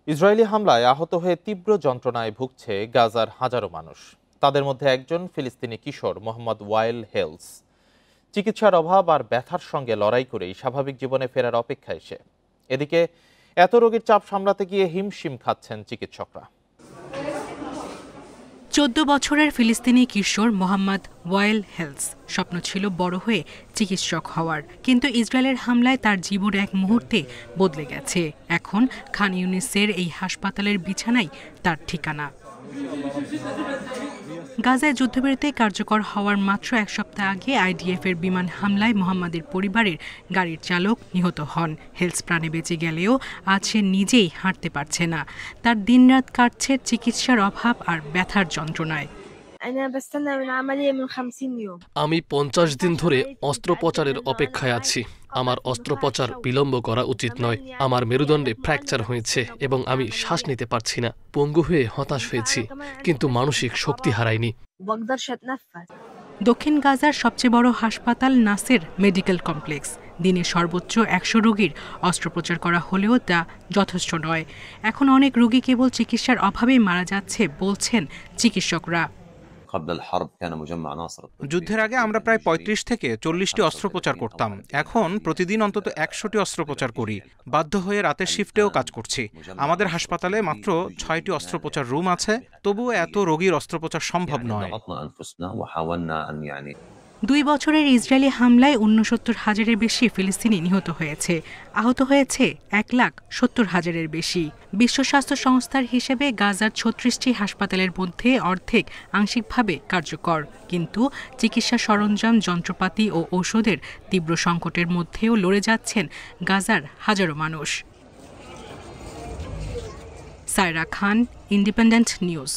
Israeli হামলায় আহত হয়ে তীব্র যন্ত্রণায় ভুগছে গাজার হাজারো মানুষ। তাদের মধ্যে একজন ফিলিস্তিনি কিশোর মোহাম্মদ ওয়াইল হেলস। চিকিৎসার অভাব আর ব্যথার সঙ্গে লড়াই করেই স্বাভাবিক জীবনে ফেরার অপেক্ষায় সে। এদিকে এত রোগীর চাপ সামলাতে গিয়ে হিমশিম খাচ্ছেন চিকিৎসকরা। 14 বছরের ফিলিস্তিনি কিশোর মোহাম্মদ ওয়াইল হেলস স্বপ্ন ছিল বড় হয়ে চিকিৎসক হওয়ার, কিন্তু ইসরায়েলের হামলায় তার জীবন এক মুহূর্তে বদলে গেছে। এখন খান ইউনিসের এই হাসপাতালের বিছানায় তার ঠিকানা। গাজায় যুদ্ধবিরতি কার্যকর হওয়ার মাত্র এক সপ্তাহ আগে আইডিএফের বিমান হামলায় মোহাম্মদের পরিবারের গাড়ির চালক নিহত হন। হেলস প্রাণে বেঁচে গেলেও আজ সে নিজেই হাঁটতে পারছে না। তার দিনরাত কাটছে চিকিৎসার অভাব আর ব্যথার যন্ত্রণায়। আমি 50 দিন ধরে অস্ত্রোপচারের অপেক্ষায় আছি। আমার অস্ত্রোপচার বিলম্ব করা উচিত নয়। আমার মেরুদণ্ডে ফ্র্যাকচার হয়েছে এবং আমি শ্বাস নিতে পারছি না। পঙ্গু হয়ে হতাশ হয়েছি, কিন্তু মানসিক শক্তি হারাইনি। দক্ষিণ গাজার সবচেয়ে বড় হাসপাতাল নাসের মেডিকেল কমপ্লেক্স। দিনে সর্বোচ্চ 100 রোগীর অস্ত্রোপচার করা হলেও তা যথেষ্ট নয়। এখন অনেক রোগী কেবল চিকিৎসার অভাবেই মারা যাচ্ছে বলছেন চিকিৎসকরা। যুদ্ধের আগে আমরা প্রায় 35 থেকে 40টি অস্ত্রোপচার করতাম। এখন প্রতিদিন অন্তত 100টি অস্ত্রোপচার করি। বাধ্য হয়ে রাতের শিফটেও কাজ করছি। আমাদের হাসপাতালে মাত্র 6টি অস্ত্রোপচার রুম আছে, তবুও এত রোগীর অস্ত্রোপচার সম্ভব নয়। 2 বছরের ইসরায়েলি হামলায় 69,000-এর বেশি ফিলিস্তিনি নিহত হয়েছে। আহত হয়েছে 1,70,000-এর বেশি। বিশ্ব স্বাস্থ্য সংস্থার হিসেবে গাজার 36টি হাসপাতালের মধ্যে অর্ধেক আংশিকভাবে কার্যকর, কিন্তু চিকিৎসা সরঞ্জাম, যন্ত্রপাতি ও ঔষধের তীব্র সংকটের মধ্যেও লড়ে যাচ্ছেন গাজার হাজারো মানুষ। সায়রা খান, ইন্ডিপেন্ডেন্ট নিউজ।